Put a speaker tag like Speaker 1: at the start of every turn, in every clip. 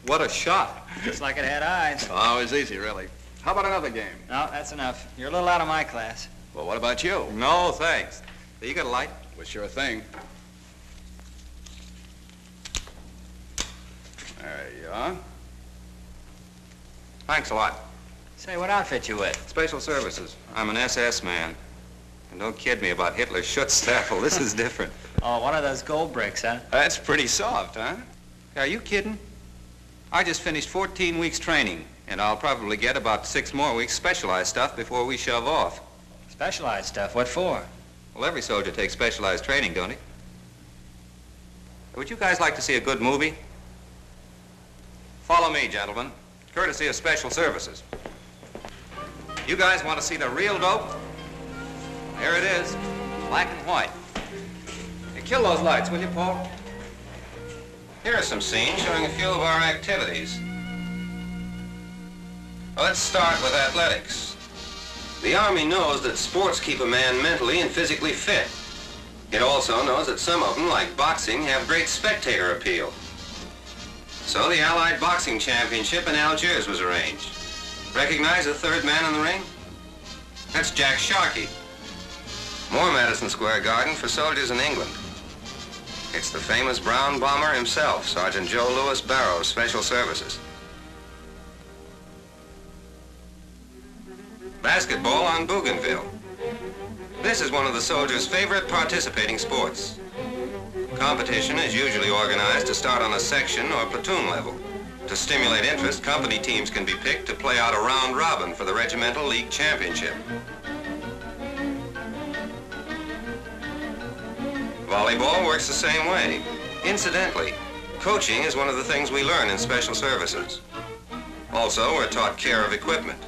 Speaker 1: What a shot.
Speaker 2: Looks like it had eyes.
Speaker 1: Oh, it was easy, really. How about another game?
Speaker 2: No, that's enough. You're a little out of my class.
Speaker 1: Well, what about you?
Speaker 3: No, thanks. You got a light?
Speaker 1: Well, sure thing. There you are.
Speaker 3: Thanks a lot.
Speaker 2: Say, what outfit you with?
Speaker 3: Special services. I'm an SS man. And don't kid me about Hitler's Schutzstaffel. This is different.
Speaker 2: Oh, one of those gold bricks, huh?
Speaker 1: That's pretty soft, huh?
Speaker 3: Are you kidding? I just finished 14 weeks training, and I'll probably get about 6 more weeks specialized stuff before we shove off.
Speaker 2: Specialized stuff? What for?
Speaker 3: Well, every soldier takes specialized training, don't he? Would you guys like to see a good movie? Follow me, gentlemen. Courtesy of Special Services. You guys want to see the real dope? Here it is, black and white. Hey, kill those lights, will you, Paul? Here are some scenes showing a few of our activities. Let's start with athletics. The Army knows that sports keep a man mentally and physically fit. It also knows that some of them, like boxing, have great spectator appeal. So the Allied Boxing Championship in Algiers was arranged. Recognize the third man in the ring? That's Jack Sharkey. More Madison Square Garden for soldiers in England. It's the famous brown bomber himself, Sergeant Joe Louis Barrow, Special Services. Basketball on Bougainville. This is one of the soldiers' favorite participating sports. Competition is usually organized to start on a section or platoon level. To stimulate interest, company teams can be picked to play out a round robin for the Regimental League Championship. Volleyball works the same way. Incidentally, coaching is one of the things we learn in Special Services. Also, we're taught care of equipment.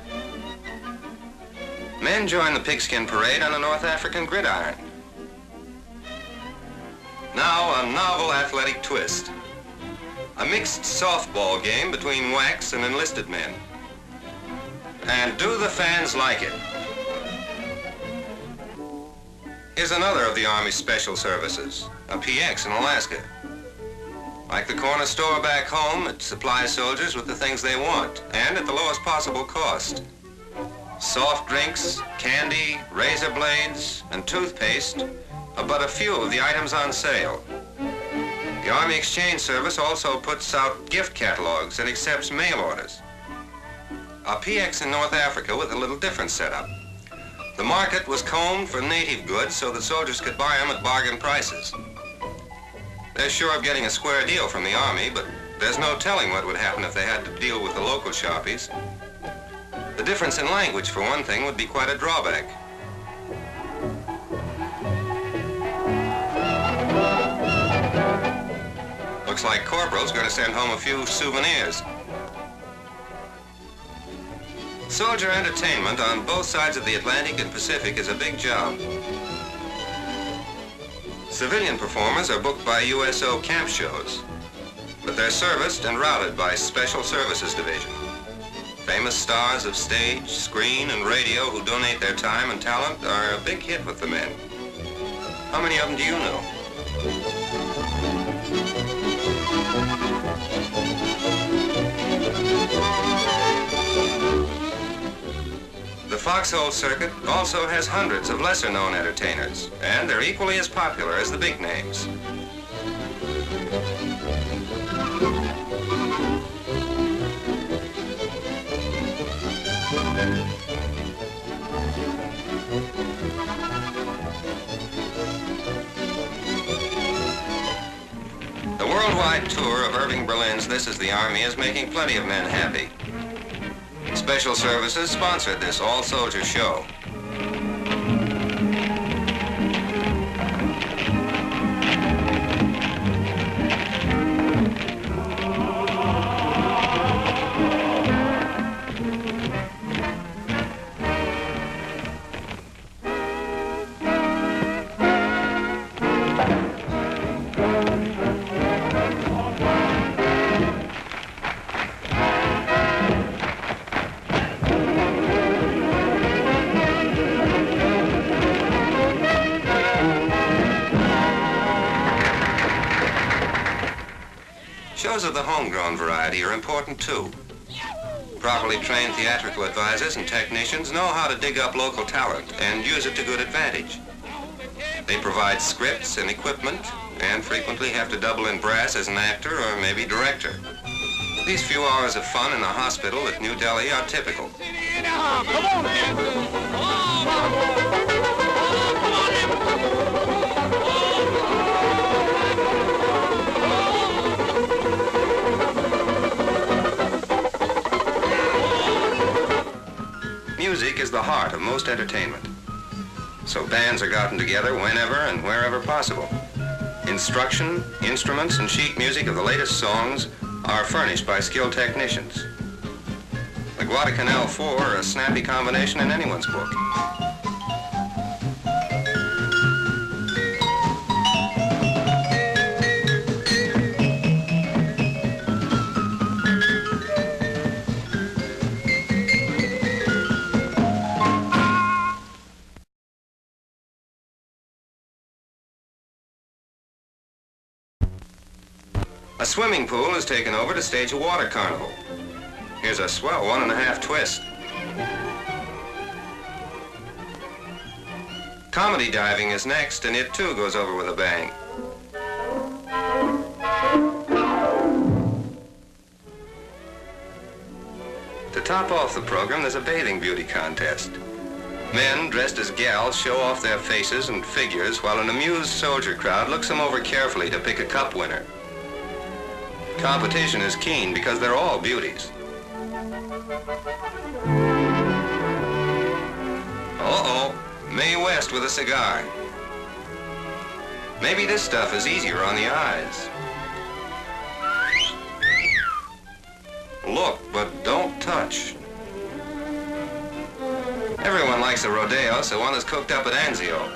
Speaker 3: Men join the pigskin parade on a North African gridiron. Now, a novel athletic twist. A mixed softball game between WACs and enlisted men. And do the fans like it? Here's another of the Army's Special Services, a PX in Alaska. Like the corner store back home, it supplies soldiers with the things they want, and at the lowest possible cost. Soft drinks, candy, razor blades, and toothpaste are but a few of the items on sale. The Army Exchange Service also puts out gift catalogs and accepts mail orders. A PX in North Africa with a little different setup. The market was combed for native goods so that soldiers could buy them at bargain prices. They're sure of getting a square deal from the Army, but there's no telling what would happen if they had to deal with the local sharpies. The difference in language, for one thing, would be quite a drawback. Looks like Corporal's going to send home a few souvenirs. Soldier entertainment on both sides of the Atlantic and Pacific is a big job. Civilian performers are booked by USO camp shows, but they're serviced and routed by Special Services Division. Famous stars of stage, screen, and radio who donate their time and talent are a big hit with the men. How many of them do you know? The foxhole circuit also has hundreds of lesser-known entertainers, and they're equally as popular as the big names. The worldwide tour of Irving Berlin's This Is the Army is making plenty of men happy. Special Services sponsored this all-soldier show. Shows of the homegrown variety are important too. Properly trained theatrical advisors and technicians know how to dig up local talent and use it to good advantage. They provide scripts and equipment and frequently have to double in brass as an actor or maybe director. These few hours of fun in a hospital at New Delhi are typical. Music is the heart of most entertainment. So bands are gotten together whenever and wherever possible. Instruction, instruments, and sheet music of the latest songs are furnished by skilled technicians. The Guadalcanal Four are a snappy combination in anyone's book. A swimming pool is taken over to stage a water carnival. Here's a swell 1.5 twist. Comedy diving is next, and it too goes over with a bang. To top off the program, there's a bathing beauty contest. Men dressed as gals show off their faces and figures while an amused soldier crowd looks them over carefully to pick a cup winner. Competition is keen because they're all beauties. Uh-oh, Mae West with a cigar. Maybe this stuff is easier on the eyes. Look, but don't touch. Everyone likes a rodeo, so one is cooked up at Anzio.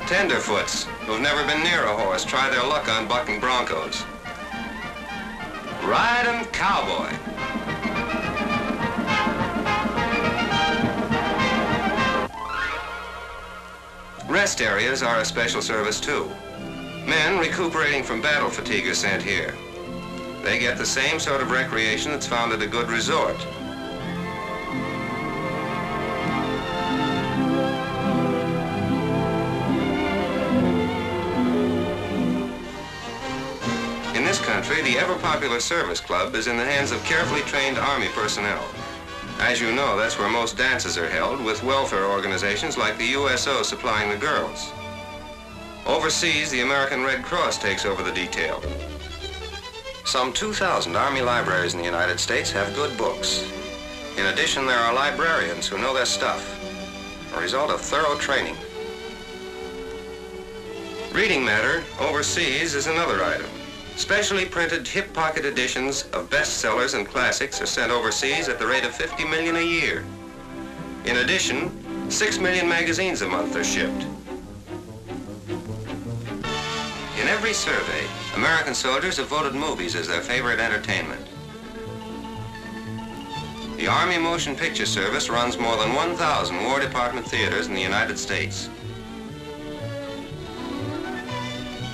Speaker 3: Tenderfoots, who've never been near a horse, try their luck on bucking broncos. Ride 'em, cowboy. Rest areas are a special service too. Men recuperating from battle fatigue are sent here. They get the same sort of recreation that's found at a good resort. In this country, the ever-popular service club is in the hands of carefully trained Army personnel. As you know, that's where most dances are held, with welfare organizations like the USO supplying the girls. Overseas, the American Red Cross takes over the detail. Some 2,000 Army libraries in the United States have good books. In addition, there are librarians who know their stuff, a result of thorough training. Reading matter overseas is another item. Specially printed hip pocket editions of bestsellers and classics are sent overseas at the rate of 50 million a year. In addition, 6 million magazines a month are shipped. In every survey, American soldiers have voted movies as their favorite entertainment. The Army Motion Picture Service runs more than 1,000 War Department theaters in the United States.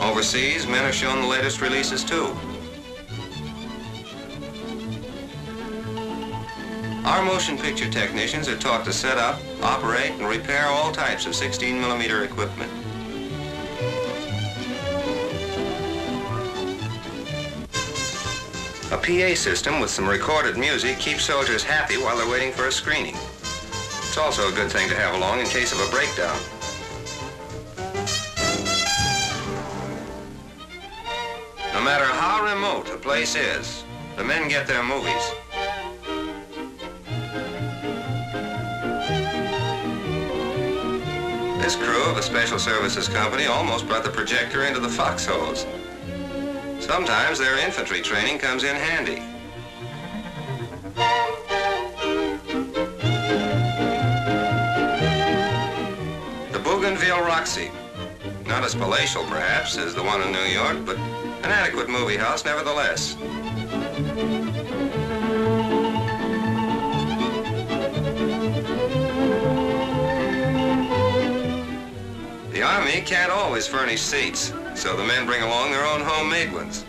Speaker 3: Overseas, men are shown the latest releases too. Our motion picture technicians are taught to set up, operate, and repair all types of 16mm equipment. A PA system with some recorded music keeps soldiers happy while they're waiting for a screening. It's also a good thing to have along in case of a breakdown. No matter how remote a place is, the men get their movies. This crew of a special services company almost brought the projector into the foxholes. Sometimes their infantry training comes in handy. The Bougainville Roxy. Not as palatial, perhaps, as the one in New York, but an adequate movie house nevertheless. The Army can't always furnish seats, so the men bring along their own homemade ones.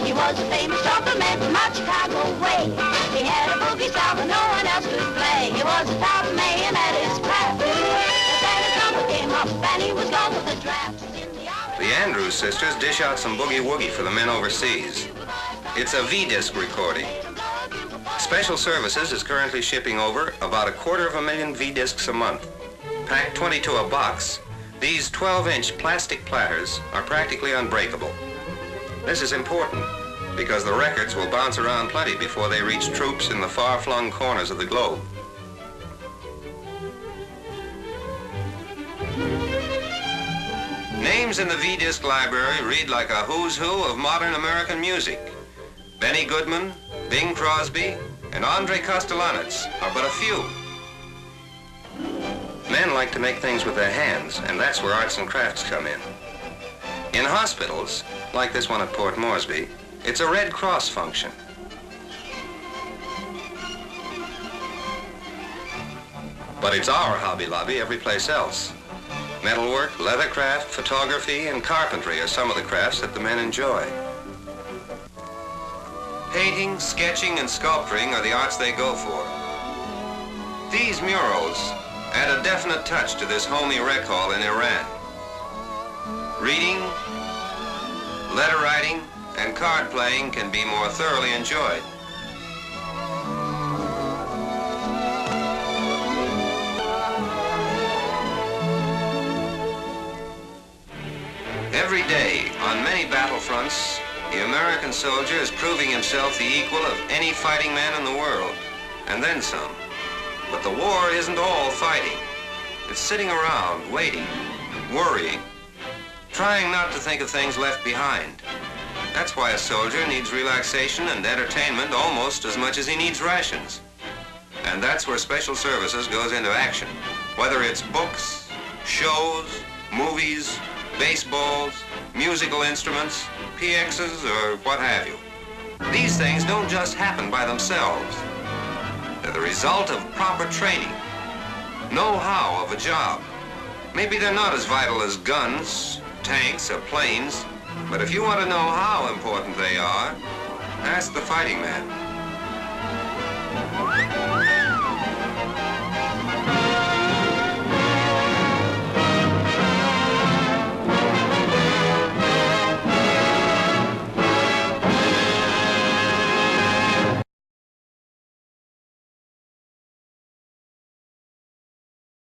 Speaker 4: He was a famous trumpet man from out Chicago way. He had a boogie style that no one else could play. He was a top man at his craft. But then his number came up and he was gone with the draft.
Speaker 3: The Andrews sisters dish out some boogie-woogie for the men overseas. It's a V-disc recording. Special Services is currently shipping over about 250,000 V-discs a month. Packed 20 to a box, these 12-inch plastic platters are practically unbreakable. This is important because the records will bounce around plenty before they reach troops in the far-flung corners of the globe. Names in the V-disc library read like a who's who of modern American music. Benny Goodman, Bing Crosby, and Andre Kostelanetz are but a few. Men like to make things with their hands, and that's where arts and crafts come in. In hospitals, like this one at Port Moresby, it's a Red Cross function. But it's our Hobby Lobby every place else. Metalwork, leathercraft, photography, and carpentry are some of the crafts that the men enjoy. Painting, sketching, and sculpturing are the arts they go for. These murals add a definite touch to this homey rec hall in Iran. Reading, letter writing, and card playing can be more thoroughly enjoyed. Every day, on many battlefronts, the American soldier is proving himself the equal of any fighting man in the world, and then some. But the war isn't all fighting. It's sitting around, waiting, worrying, trying not to think of things left behind. That's why a soldier needs relaxation and entertainment almost as much as he needs rations. And that's where Special Services goes into action. Whether it's books, shows, movies, baseballs, musical instruments, PXs, or what have you. These things don't just happen by themselves. They're the result of proper training, know-how of a job. Maybe they're not as vital as guns, tanks, or planes, but if you want to know how important they are, ask the fighting man.